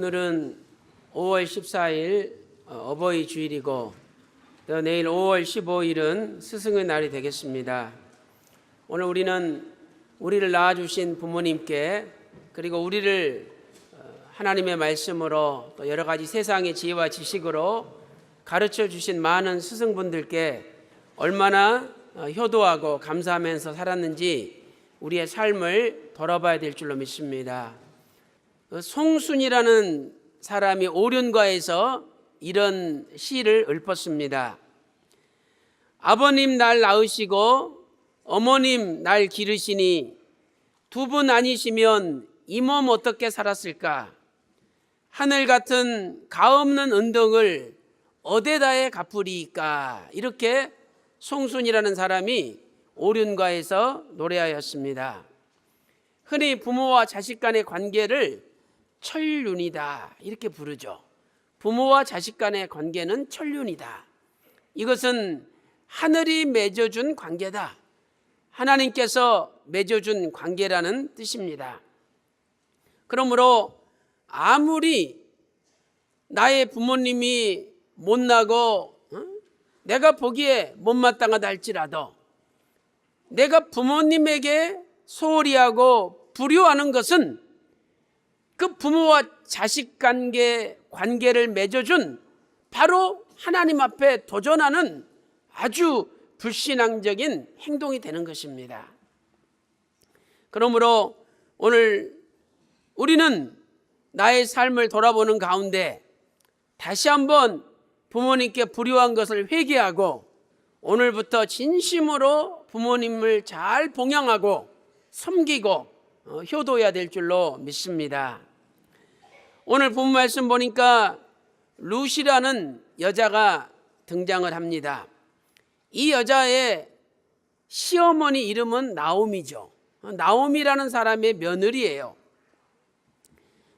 오늘은 5월 14일 어버이 주일이고 또 내일 5월 15일은 스승의 날이 되겠습니다. 오늘 우리는 우리를 낳아주신 부모님께 그리고 우리를 하나님의 말씀으로 또 여러 가지 세상의 지혜와 지식으로 가르쳐 주신 많은 스승분들께 얼마나 효도하고 감사하면서 살았는지 우리의 삶을 돌아봐야 될 줄로 믿습니다. 송순이라는 사람이 오륜가에서 이런 시를 읊었습니다. 아버님 날 낳으시고 어머님 날 기르시니 두 분 아니시면 이 몸 어떻게 살았을까? 하늘 같은 가없는 은덕을 어디다에 갚으리이까? 이렇게 송순이라는 사람이 오륜가에서 노래하였습니다. 흔히 부모와 자식 간의 관계를 천륜이다 이렇게 부르죠. 부모와 자식 간의 관계는 천륜이다. 이것은 하늘이 맺어준 관계다. 하나님께서 맺어준 관계라는 뜻입니다. 그러므로 아무리 나의 부모님이 못나고 내가 보기에 못마땅하다 할지라도 내가 부모님에게 소홀히 하고 불효하는 것은 그 부모와 자식 관계를 맺어준 바로 하나님 앞에 도전하는 아주 불신앙적인 행동이 되는 것입니다. 그러므로 오늘 우리는 나의 삶을 돌아보는 가운데 다시 한번 부모님께 불효한 것을 회개하고 오늘부터 진심으로 부모님을 잘 봉양하고 섬기고 효도해야 될 줄로 믿습니다. 오늘 본문 말씀 보니까 룻이라는 여자가 등장을 합니다. 이 여자의 시어머니 이름은 나오미죠. 나오미라는 사람의 며느리예요.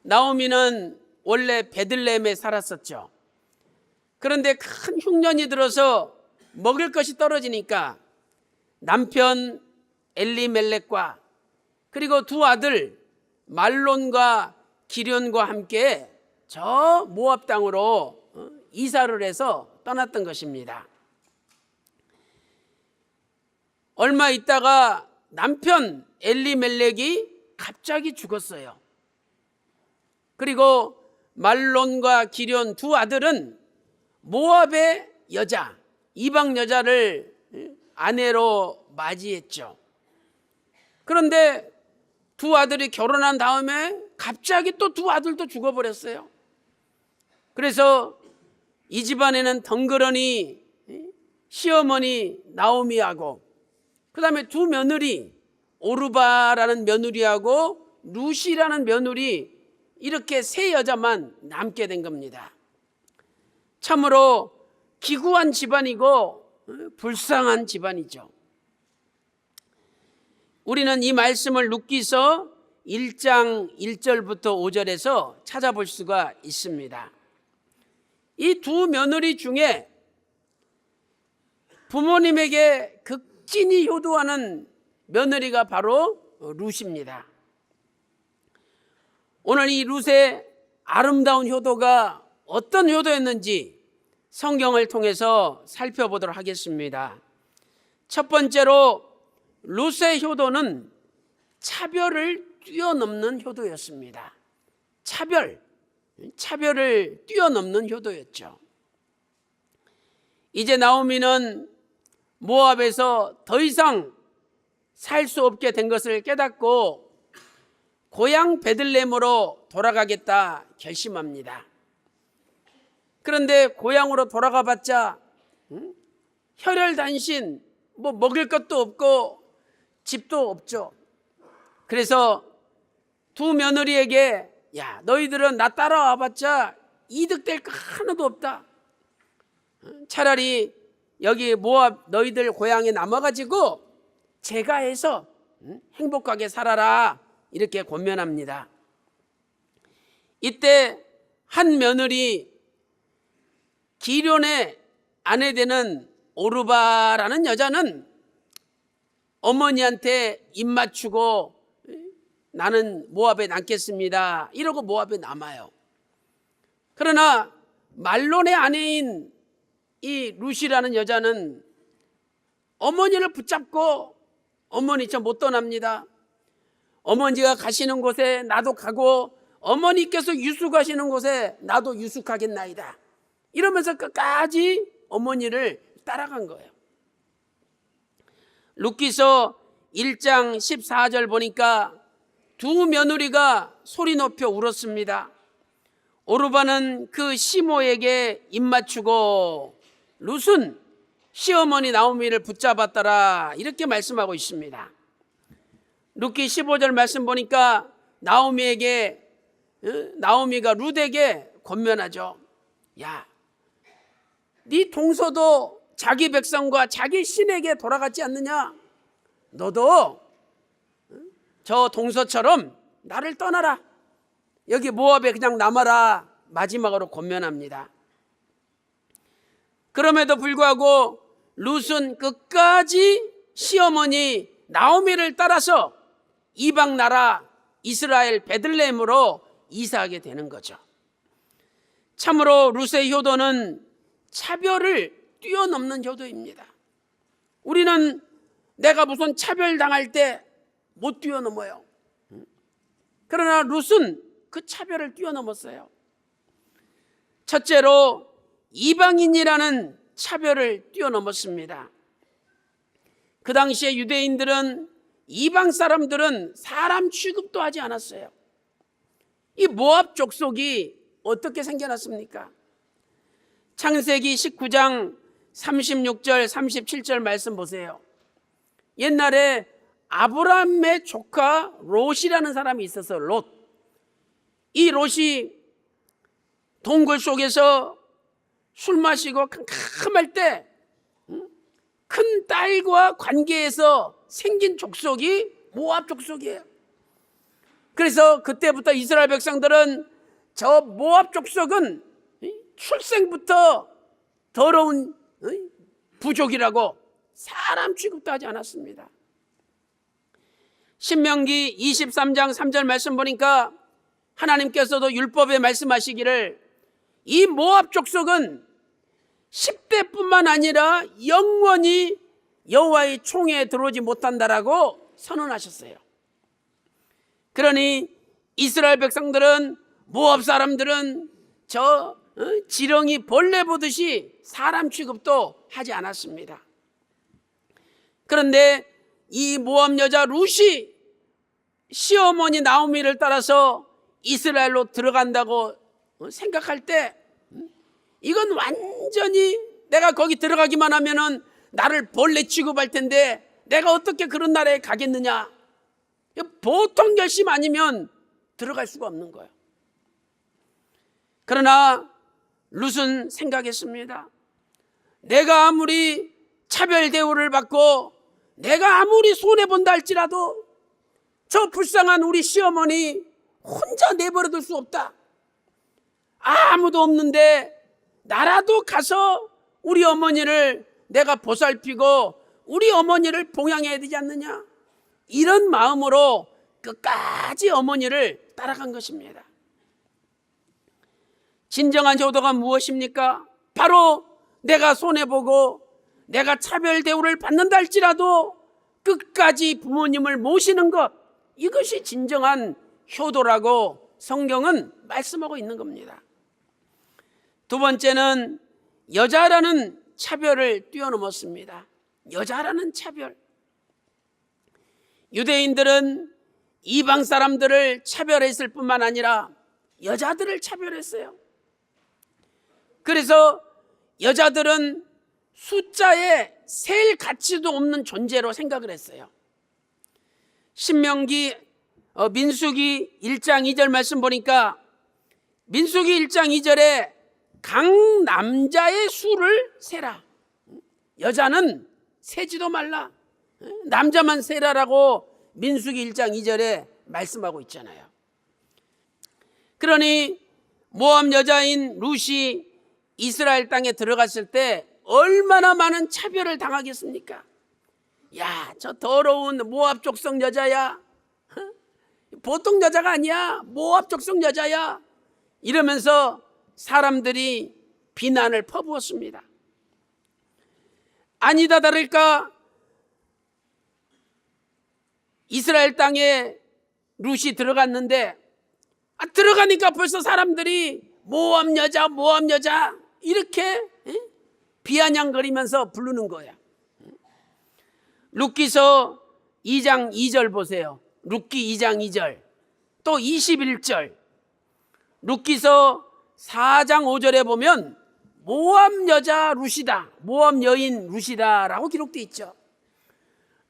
나오미는 원래 베들레헴에 살았었죠. 그런데 큰 흉년이 들어서 먹을 것이 떨어지니까 남편 엘리멜렉과 그리고 두 아들 말론과 기련과 함께 저 모압 땅으로 이사를 해서 떠났던 것입니다. 얼마 있다가 남편 엘리멜렉이 갑자기 죽었어요. 그리고 말론과 기련 두 아들은 모압의 여자, 이방 여자를 아내로 맞이했죠. 그런데 두 아들이 결혼한 다음에 갑자기 또 두 아들도 죽어버렸어요. 그래서 이 집안에는 덩그러니 시어머니 나오미하고 그 다음에 두 며느리 오르바라는 며느리하고 룻이라는 며느리 이렇게 세 여자만 남게 된 겁니다. 참으로 기구한 집안이고 불쌍한 집안이죠. 우리는 이 말씀을 룻기서 1장 1절부터 5절에서 찾아볼 수가 있습니다. 이 두 며느리 중에 부모님에게 극진히 효도하는 며느리가 바로 룻입니다. 오늘 이 룻의 아름다운 효도가 어떤 효도였는지 성경을 통해서 살펴보도록 하겠습니다. 첫 번째로 룻의 효도는 차별을 뛰어넘는 효도였습니다. 차별을 뛰어넘는 효도였죠. 이제 나오미는 모압에서 더 이상 살 수 없게 된 것을 깨닫고 고향 베들레헴으로 돌아가겠다 결심합니다. 그런데 고향으로 돌아가봤자 혈혈단신 먹을 것도 없고 집도 없죠. 그래서 두 며느리에게 야 너희들은 나 따라와봤자 이득될 거 하나도 없다. 차라리 여기 모압 너희들 고향에 남아가지고 제가 해서 행복하게 살아라 이렇게 권면합니다. 이때 한 며느리 기련의 아내 되는 오르바라는 여자는 어머니한테 입 맞추고 나는 모압에 남겠습니다 이러고 모압에 남아요. 그러나 말론의 아내인 이 룻이라는 여자는 어머니를 붙잡고 어머니 저 못 떠납니다. 어머니가 가시는 곳에 나도 가고 어머니께서 유숙하시는 곳에 나도 유숙하겠나이다. 이러면서 끝까지 어머니를 따라간 거예요. 룻기서 1장 14절 보니까 두 며느리가 소리 높여 울었습니다. 오르바는 그 시모에게 입맞추고 룻은 시어머니 나오미를 붙잡았더라. 이렇게 말씀하고 있습니다. 룻기 15절 말씀 보니까 나오미가 룻에게 권면하죠. 야, 네 동서도 자기 백성과 자기 신에게 돌아갔지 않느냐? 너도 저 동서처럼 나를 떠나라. 여기 모압에 그냥 남아라. 마지막으로 권면합니다. 그럼에도 불구하고 룻은 끝까지 시어머니 나오미를 따라서 이방 나라 이스라엘 베들레헴으로 이사하게 되는 거죠. 참으로 룻의 효도는 차별을 뛰어넘는 효도입니다. 우리는 내가 무슨 차별당할 때 못 뛰어넘어요. 그러나 룻은 그 차별을 뛰어넘었어요. 첫째로 이방인이라는 차별을 뛰어넘었습니다. 그 당시에 유대인들은 이방 사람들은 사람 취급도 하지 않았어요. 이 모압 족속이 어떻게 생겨났습니까? 창세기 19장 36절 37절 말씀 보세요. 옛날에 아브라함의 조카 롯이라는 사람이 있어서 롯. 이 롯이 동굴 속에서 술 마시고 캄캄할 때 큰 딸과 관계에서 생긴 족속이 모압 족속이에요. 그래서 그때부터 이스라엘 백성들은 저 모압 족속은 출생부터 더러운 부족이라고 사람 취급도 하지 않았습니다. 신명기 23장 3절 말씀 보니까 하나님께서도 율법에 말씀하시기를 이 모압 족속은 10대뿐만 아니라 영원히 여호와의 총에 들어오지 못한다라고 선언하셨어요. 그러니 이스라엘 백성들은 모압 사람들은 저 지렁이 벌레 보듯이 사람 취급도 하지 않았습니다. 그런데 이 모압 여자 룻이 시어머니 나오미를 따라서 이스라엘로 들어간다고 생각할 때 이건 완전히 내가 거기 들어가기만 하면은 나를 벌레 취급할 텐데 내가 어떻게 그런 나라에 가겠느냐. 보통 결심 아니면 들어갈 수가 없는 거예요. 그러나 룻은 생각했습니다. 내가 아무리 차별 대우를 받고 내가 아무리 손해본다 할지라도 저 불쌍한 우리 시어머니 혼자 내버려둘 수 없다. 아무도 없는데 나라도 가서 우리 어머니를 내가 보살피고 우리 어머니를 봉양해야 되지 않느냐. 이런 마음으로 끝까지 어머니를 따라간 것입니다. 진정한 효도가 무엇입니까? 바로 내가 손해보고 내가 차별 대우를 받는다 할지라도 끝까지 부모님을 모시는 것, 이것이 진정한 효도라고 성경은 말씀하고 있는 겁니다. 두 번째는 여자라는 차별을 뛰어넘었습니다. 여자라는 차별. 유대인들은 이방 사람들을 차별했을 뿐만 아니라 여자들을 차별했어요. 그래서 여자들은 숫자에 셀 가치도 없는 존재로 생각을 했어요. 민수기 1장 2절 말씀 보니까 민수기 1장 2절에 각 남자의 수를 세라. 여자는 세지도 말라. 남자만 세라라고 민수기 1장 2절에 말씀하고 있잖아요. 그러니 모압 여자인 룻이 이스라엘 땅에 들어갔을 때 얼마나 많은 차별을 당하겠습니까? 야, 저 더러운 모압 족속 여자야. 보통 여자가 아니야. 모압 족속 여자야. 이러면서 사람들이 비난을 퍼부었습니다. 아니다 다를까 이스라엘 땅에 룻이 들어갔는데 들어가니까 벌써 사람들이 모압 여자 이렇게 비아냥거리면서 부르는 거야. 룻기서 2장 2절 보세요. 룻기 2장 2절 또 21절 룻기서 4장 5절에 보면 모압 여자 룻이다, 모압 여인 룻이다 라고 기록되어 있죠.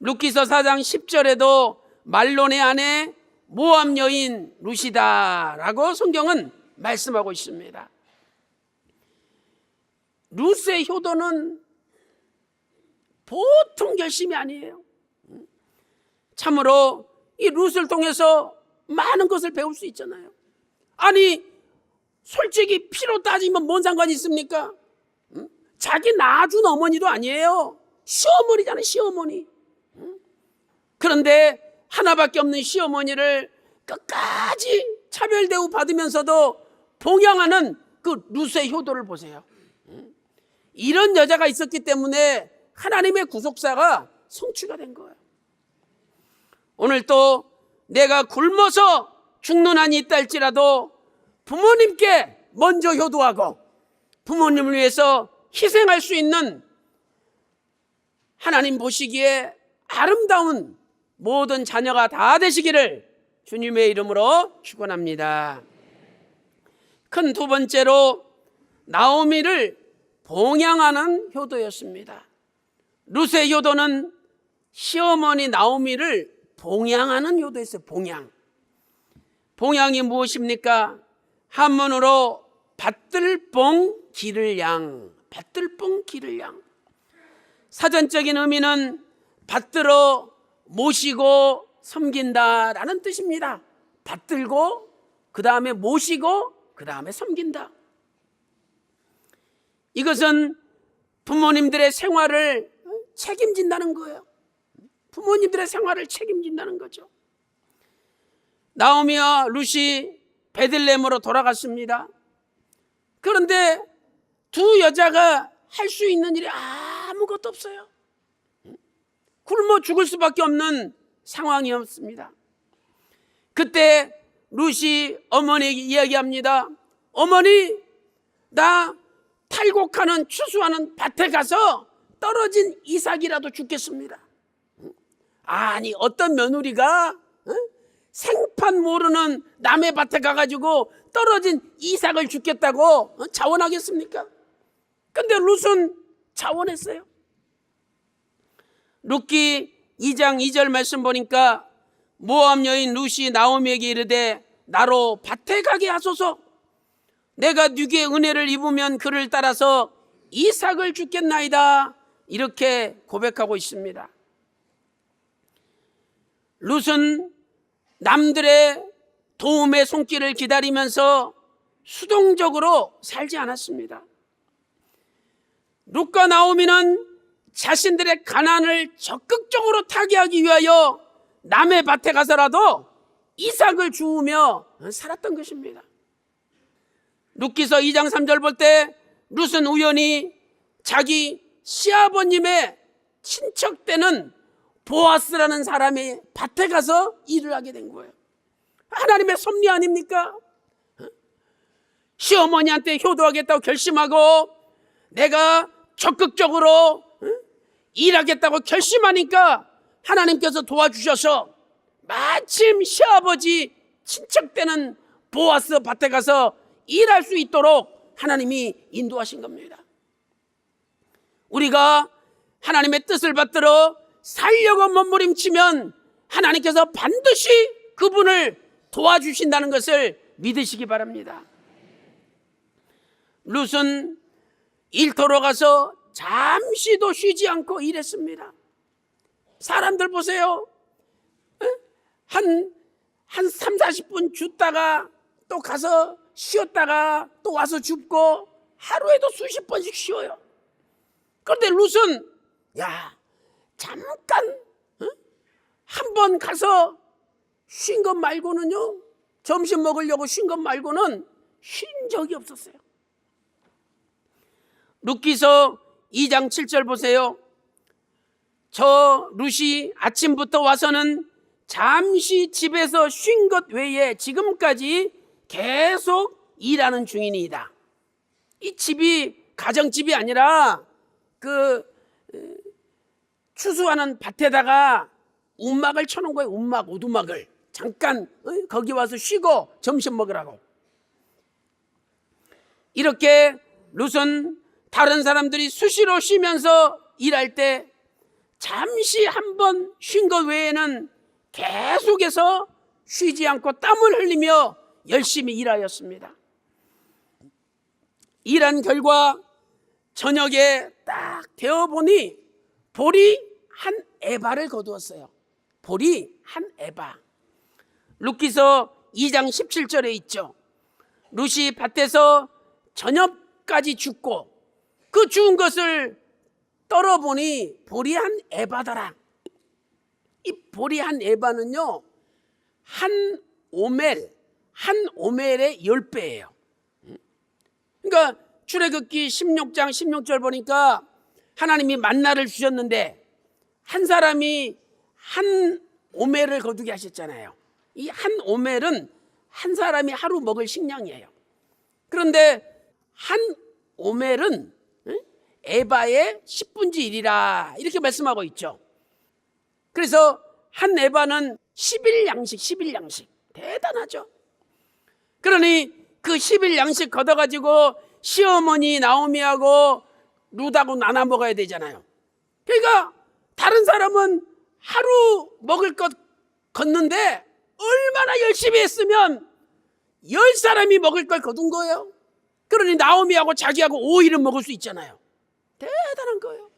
룻기서 4장 10절에도 말론의 아내 모압 여인 룻이다 라고 성경은 말씀하고 있습니다. 룻의 효도는 보통 결심이 아니에요. 참으로 이 룻을 통해서 많은 것을 배울 수 있잖아요. 아니 솔직히 피로 따지면 뭔 상관이 있습니까? 자기 낳아준 어머니도 아니에요. 시어머니잖아요, 시어머니. 그런데 하나밖에 없는 시어머니를 끝까지 차별 대우 받으면서도 봉양하는 그 룻의 효도를 보세요. 이런 여자가 있었기 때문에 하나님의 구속사가 성취가 된 거예요. 오늘 또 내가 굶어서 죽는 한이 있다 할지라도 부모님께 먼저 효도하고 부모님을 위해서 희생할 수 있는 하나님 보시기에 아름다운 모든 자녀가 다 되시기를 주님의 이름으로 축원합니다. 큰 두 번째로 나오미를 봉양하는 효도였습니다. 룻의 효도는 시어머니 나오미를 봉양하는 효도였어요. 봉양이 무엇입니까? 한문으로 밭들뽕 기를 양, 밭들뽕 기를 양. 사전적인 의미는 받들어 모시고 섬긴다라는 뜻입니다. 받들고 그 다음에 모시고 그 다음에 섬긴다. 이것은 부모님들의 생활을 책임진다는 거예요. 부모님들의 생활을 책임진다는 거죠. 나오미와 룻이 베들레헴으로 돌아갔습니다. 그런데 두 여자가 할 수 있는 일이 아무것도 없어요. 굶어 죽을 수밖에 없는 상황이었습니다. 그때 룻이 어머니에게 이야기합니다. 어머니, 나 탈곡하는 추수하는 밭에 가서 떨어진 이삭이라도 죽겠습니다. 아니 어떤 며느리가 생판 모르는 남의 밭에 가가지고 떨어진 이삭을 죽겠다고 자원하겠습니까? 근데 룻은 자원했어요. 룻기 2장 2절 말씀 보니까 모압 여인 룻이 나오미에게 이르되 나로 밭에 가게 하소서. 내가 네게 은혜를 입으면 그를 따라서 이삭을 죽겠나이다. 이렇게 고백하고 있습니다. 룻은 남들의 도움의 손길을 기다리면서 수동적으로 살지 않았습니다. 룻과 나오미는 자신들의 가난을 적극적으로 타개하기 위하여 남의 밭에 가서라도 이삭을 주우며 살았던 것입니다. 룻기서 2장 3절 볼 때 룻은 우연히 자기 시아버님의 친척되는 보아스라는 사람의 밭에 가서 일을 하게 된 거예요. 하나님의 섭리 아닙니까? 시어머니한테 효도하겠다고 결심하고 내가 적극적으로 일하겠다고 결심하니까 하나님께서 도와주셔서 마침 시아버지 친척되는 보아스 밭에 가서 일할 수 있도록 하나님이 인도하신 겁니다. 우리가 하나님의 뜻을 받들어 살려고 몸부림치면 하나님께서 반드시 그분을 도와주신다는 것을 믿으시기 바랍니다. 룻은 일터로 가서 잠시도 쉬지 않고 일했습니다. 사람들 보세요. 한 3, 40분 죽다가 또 가서 쉬었다가 또 와서 줍고 하루에도 수십 번씩 쉬어요. 그런데 룻은 잠깐 한 번 가서 쉰 것 말고는요, 점심 먹으려고 쉰 것 말고는 쉰 적이 없었어요. 룻기서 2장 7절 보세요. 저 룻이 아침부터 와서는 잠시 집에서 쉰 것 외에 지금까지 계속 일하는 중이니이다. 이 집이 가정집이 아니라 그 추수하는 밭에다가 움막을 쳐놓은 거예요. 오두막을 잠깐 거기 와서 쉬고 점심 먹으라고. 이렇게 룻은 다른 사람들이 수시로 쉬면서 일할 때 잠시 한번 쉰 것 외에는 계속해서 쉬지 않고 땀을 흘리며 열심히 일하였습니다. 일한 결과 저녁에 딱 되어보니 보리 한 에바를 거두었어요. 보리 한 에바. 룻기서 2장 17절에 있죠. 룻이 밭에서 저녁까지 죽고 그 죽은 것을 떨어보니 보리 한 에바더라. 이 보리 한 에바는요, 한 오멜의 10배예요. 그러니까 출애굽기 16장 16절 보니까 하나님이 만나를 주셨는데 한 사람이 한 오멜을 거두게 하셨잖아요. 이 한 오멜은 한 사람이 하루 먹을 식량이에요. 그런데 한 오멜은 에바의 10분의 1이라 이렇게 말씀하고 있죠. 그래서 한 에바는 11양씩 대단하죠. 그러니 그 11양씩 걷어가지고 시어머니 나오미하고 룻하고 나눠 먹어야 되잖아요. 그러니까 다른 사람은 하루 먹을 것 걷는데 얼마나 열심히 했으면 10사람이 먹을 걸 거둔 거예요. 그러니 나오미하고 자기하고 5일은 먹을 수 있잖아요. 대단한 거예요.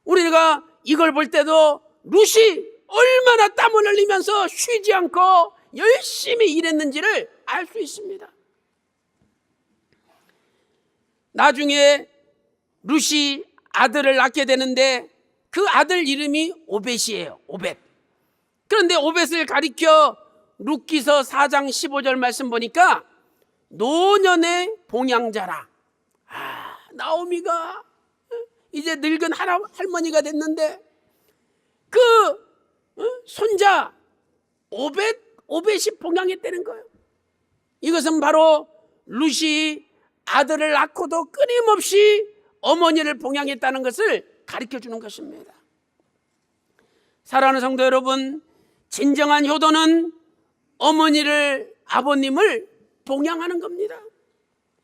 우리가 이걸 볼 때도 룻이 얼마나 땀을 흘리면서 쉬지 않고 열심히 일했는지를 알 수 있습니다. 나중에 룻이 아들을 낳게 되는데 그 아들 이름이 오벳이에요. 오벳. 그런데 오벳을 가리켜 룻기서 4장 15절 말씀 보니까 노년의 봉양자라. 나오미가 이제 늙은 할머니가 됐는데 그 손자 오벳이 봉양했다는 거예요. 이것은 바로 룻이 아들을 낳고도 끊임없이 어머니를 봉양했다는 것을 가르쳐 주는 것입니다. 사랑하는 성도 여러분, 진정한 효도는 어머니를, 아버님을 봉양하는 겁니다.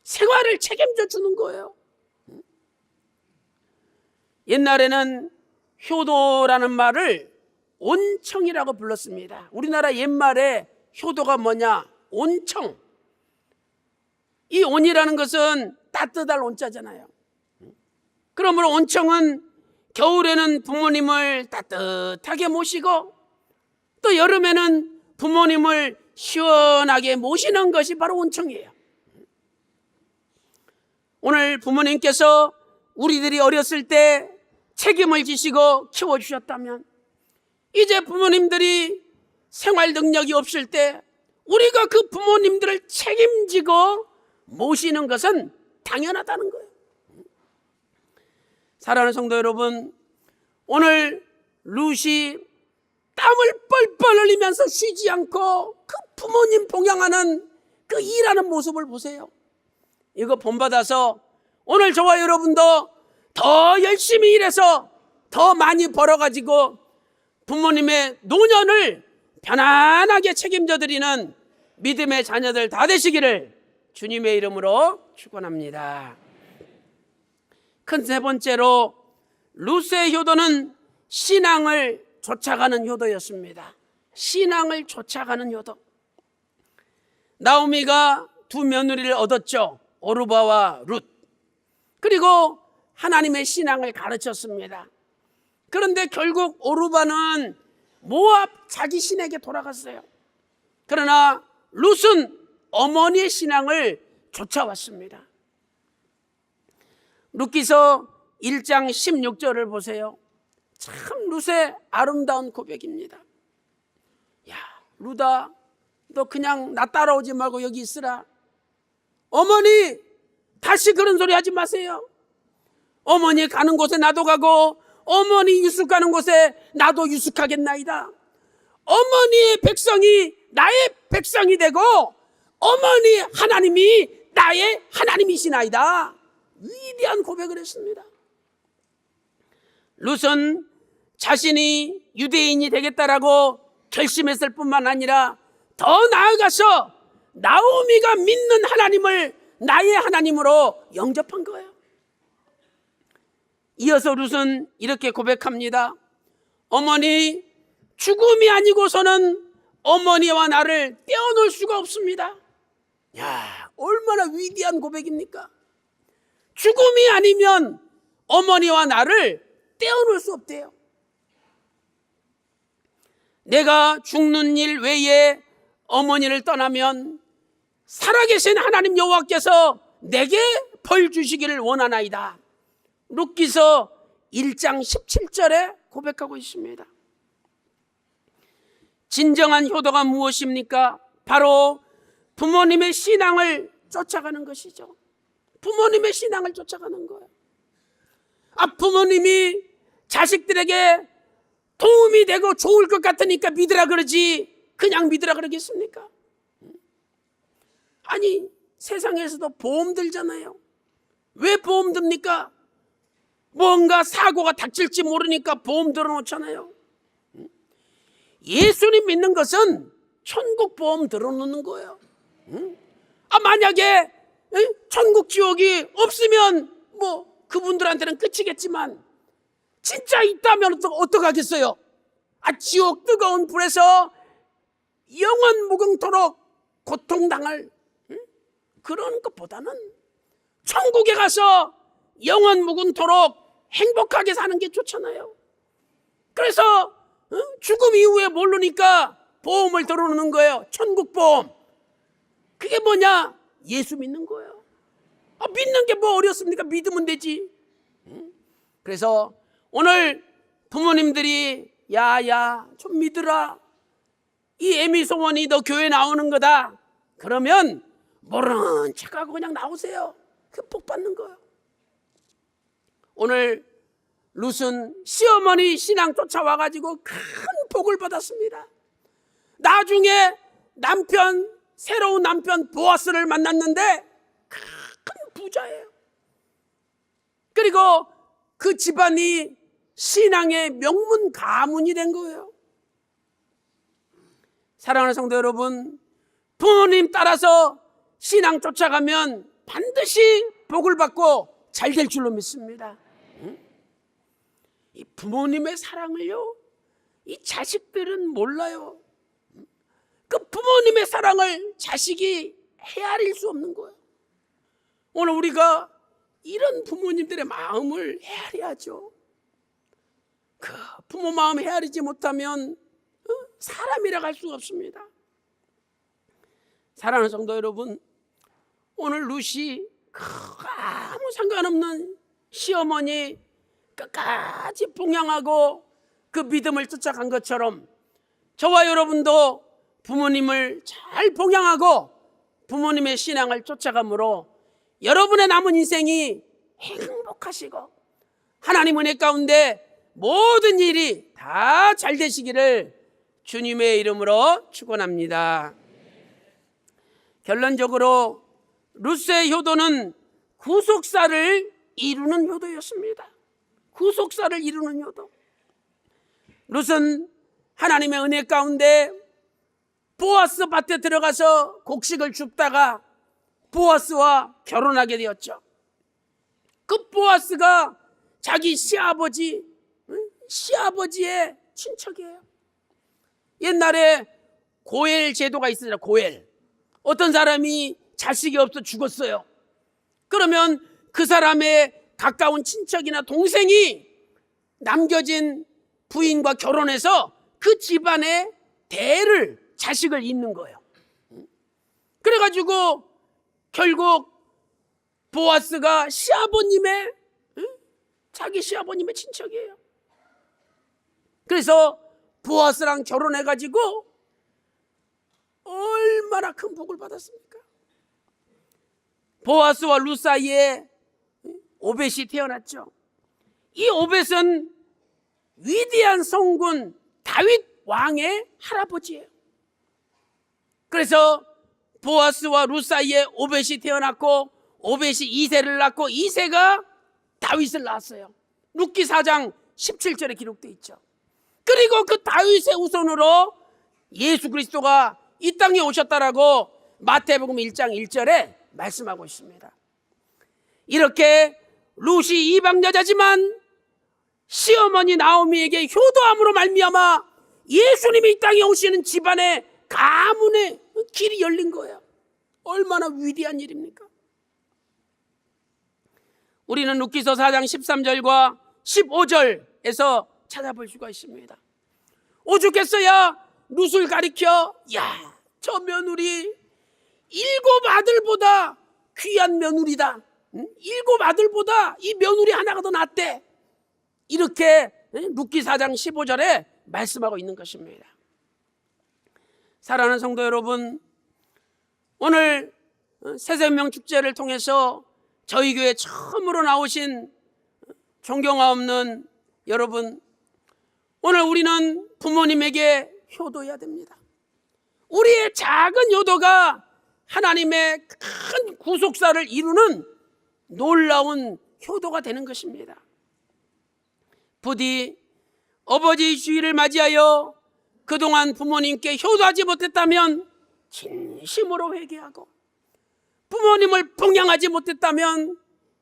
생활을 책임져 주는 거예요. 옛날에는 효도라는 말을 온청이라고 불렀습니다. 우리나라 옛말에 효도가 뭐냐? 온청. 이 온이라는 것은 따뜻할 온자잖아요. 그러므로 온청은 겨울에는 부모님을 따뜻하게 모시고 또 여름에는 부모님을 시원하게 모시는 것이 바로 온청이에요. 오늘 부모님께서 우리들이 어렸을 때 책임을 지시고 키워주셨다면 이제 부모님들이 생활 능력이 없을 때 우리가 그 부모님들을 책임지고 모시는 것은 당연하다는 거예요. 사랑하는 성도 여러분, 오늘 룻이 땀을 뻘뻘 흘리면서 쉬지 않고 그 부모님 봉양하는 그 일하는 모습을 보세요. 이거 본받아서 오늘 저와 여러분도 더 열심히 일해서 더 많이 벌어가지고 부모님의 노년을 편안하게 책임져 드리는 믿음의 자녀들 다 되시기를 주님의 이름으로 축원합니다. 큰 세 번째로 룻의 효도는 신앙을 쫓아가는 효도였습니다. 신앙을 쫓아가는 효도. 나오미가 두 며느리를 얻었죠. 오르바와 룻. 그리고 하나님의 신앙을 가르쳤습니다. 그런데 결국 오르바는 모압 자기 신에게 돌아갔어요. 그러나 룻은 어머니의 신앙을 쫓아왔습니다. 룻기서 1장 16절을 보세요. 참 룻의 아름다운 고백입니다. 야, 룻아, 너 그냥 나 따라오지 말고 여기 있으라. 어머니, 다시 그런 소리 하지 마세요. 어머니 가는 곳에 나도 가고 어머니 유숙 가는 곳에 나도 유숙하겠나이다. 어머니의 백성이 나의 백성이 되고 어머니 하나님이 나의 하나님이시나이다. 위대한 고백을 했습니다. 룻은 자신이 유대인이 되겠다라고 결심했을 뿐만 아니라 더 나아가서 나오미가 믿는 하나님을 나의 하나님으로 영접한 거예요. 이어서 룻은 이렇게 고백합니다. 어머니, 죽음이 아니고서는 어머니와 나를 떼어놓을 수가 없습니다. 야, 얼마나 위대한 고백입니까? 죽음이 아니면 어머니와 나를 떼어놓을 수 없대요. 내가 죽는 일 외에 어머니를 떠나면 살아계신 하나님 여호와께서 내게 벌 주시기를 원하나이다. 룻기서 1장 17절에 고백하고 있습니다. 진정한 효도가 무엇입니까? 바로 부모님의 신앙을 쫓아가는 것이죠. 부모님의 신앙을 쫓아가는 거예요. 부모님이 자식들에게 도움이 되고 좋을 것 같으니까 믿으라 그러지 그냥 믿으라 그러겠습니까? 아니, 세상에서도 보험 들잖아요. 왜 보험 듭니까? 뭔가 사고가 닥칠지 모르니까 보험 들어놓잖아요. 예수님 믿는 것은 천국 보험 들어놓는 거예요. 만약에 천국 지옥이 없으면 뭐 그분들한테는 끝이겠지만 진짜 있다면 어떡하겠어요? 지옥 뜨거운 불에서 영원 무궁토록 고통당할 그런 것보다는 천국에 가서 영원 무궁토록 행복하게 사는 게 좋잖아요. 그래서 죽음 이후에 모르니까 보험을 들어놓는 거예요. 천국보험. 그게 뭐냐? 예수 믿는 거예요. 믿는 게 뭐 어렵습니까? 믿으면 되지. 그래서 오늘 부모님들이 야야 좀 믿으라. 이 애미소원이 너 교회 나오는 거다. 그러면 모르는 척하고 그냥 나오세요. 그 복 받는 거예요. 오늘 룻은 시어머니 신앙 쫓아와가지고 큰 복을 받았습니다. 나중에 새로운 남편 보아스를 만났는데 큰 부자예요. 그리고 그 집안이 신앙의 명문 가문이 된 거예요. 사랑하는 성도 여러분, 부모님 따라서 신앙 쫓아가면 반드시 복을 받고 잘 될 줄로 믿습니다. 이 부모님의 사랑을요, 이 자식들은 몰라요. 그 부모님의 사랑을 자식이 헤아릴 수 없는 거예요. 오늘 우리가 이런 부모님들의 마음을 헤아려야죠. 그 부모 마음 헤아리지 못하면 사람이라 할 수가 없습니다. 사랑하는 성도 여러분, 오늘 룻이 아무 상관없는 시어머니 끝까지 봉양하고 그 믿음을 쫓아간 것처럼 저와 여러분도 부모님을 잘 봉양하고 부모님의 신앙을 쫓아감으로 여러분의 남은 인생이 행복하시고 하나님 은혜 가운데 모든 일이 다 잘 되시기를 주님의 이름으로 축원합니다. 결론적으로 룻의 효도는 구속사를 이루는 효도였습니다. 구속사를 이루는 효도. 룻은 하나님의 은혜 가운데 보아스 밭에 들어가서 곡식을 줍다가 보아스와 결혼하게 되었죠. 그 보아스가 자기 시아버지의 친척이에요. 옛날에 고엘 제도가 있었잖아요. 고엘. 어떤 사람이 자식이 없어 죽었어요. 그러면 그 사람의 가까운 친척이나 동생이 남겨진 부인과 결혼해서 그 집안의 자식을 잇는 거예요. 그래가지고 결국 보아스가 자기 시아버님의 친척이에요. 그래서 보아스랑 결혼해가지고 얼마나 큰 복을 받았습니까? 보아스와 룻 사이에 오벳이 태어났죠. 이 오벳은 위대한 성군 다윗 왕의 할아버지예요. 그래서 보아스와 룻 사이에 오벳이 태어났고, 오벳이 이새를 낳고, 이새가 다윗을 낳았어요. 룻기 4장 17절에 기록되어 있죠. 그리고 그 다윗의 후손으로 예수 그리스도가 이 땅에 오셨다라고 마태복음 1장 1절에 말씀하고 있습니다. 이렇게 룻이 이방 여자지만 시어머니 나오미에게 효도함으로 말미암아 예수님이 이 땅에 오시는 집안의 가문의 길이 열린 거예요. 얼마나 위대한 일입니까? 우리는 룻기서 4장 13절과 15절에서 찾아볼 수가 있습니다. 오죽했어야 룻을 가리켜, 야, 저 며느리 7 아들보다 귀한 며느리다. 7 아들보다 이 며느리 하나가 더 낫대. 이렇게 룻기 4장 15절에 말씀하고 있는 것입니다. 사랑하는 성도 여러분, 오늘 새생명 축제를 통해서 저희 교회 처음으로 나오신 존경화 없는 여러분, 오늘 우리는 부모님에게 효도해야 됩니다. 우리의 작은 효도가 하나님의 큰 구속사를 이루는 놀라운 효도가 되는 것입니다. 부디 어버지 주일을 맞이하여 그동안 부모님께 효도하지 못했다면 진심으로 회개하고, 부모님을 봉양하지 못했다면,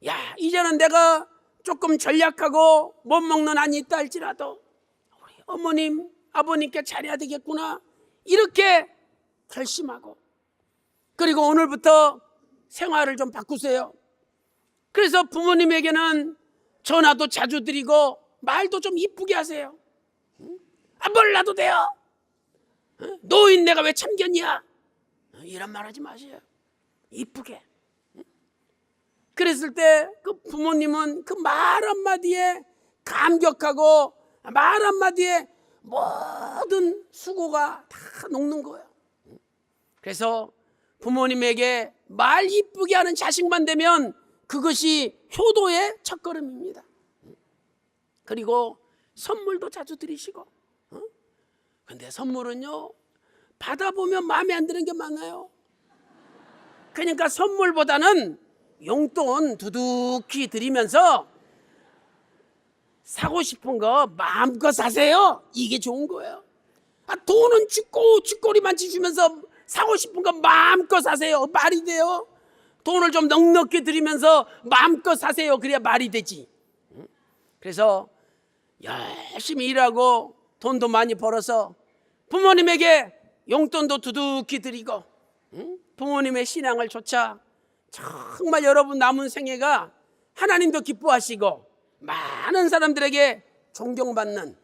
야, 이제는 내가 조금 전략하고 못 먹는 한이 있다 할지라도 우리 어머님 아버님께 잘해야 되겠구나, 이렇게 결심하고, 그리고 오늘부터 생활을 좀 바꾸세요. 그래서 부모님에게는 전화도 자주 드리고 말도 좀 이쁘게 하세요. 몰라도 돼요. 노인 내가 왜 참견이야, 이런 말 하지 마세요. 이쁘게. 그랬을 때 그 부모님은 그 말 한마디에 감격하고, 말 한마디에 모든 수고가 다 녹는 거예요. 그래서 부모님에게 말 이쁘게 하는 자식만 되면 그것이 효도의 첫걸음입니다. 그리고 선물도 자주 드리시고. 근데 선물은요, 받아보면 마음에 안 드는 게 많아요. 그러니까 선물보다는 용돈 두둑히 드리면서 사고 싶은 거 마음껏 사세요. 이게 좋은 거예요. 돈은 쥐꼬리만 치시면서 사고 싶은 거 마음껏 사세요. 말이 돼요? 돈을 좀 넉넉히 드리면서 마음껏 사세요. 그래야 말이 되지. 그래서 열심히 일하고 돈도 많이 벌어서 부모님에게 용돈도 두둑히 드리고, 부모님의 신앙을 좇아 정말 여러분 남은 생애가 하나님도 기뻐하시고 많은 사람들에게 존경받는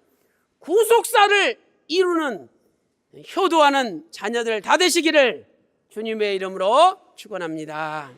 구속사를 이루는 효도하는 자녀들 다 되시기를 주님의 이름으로 축원합니다.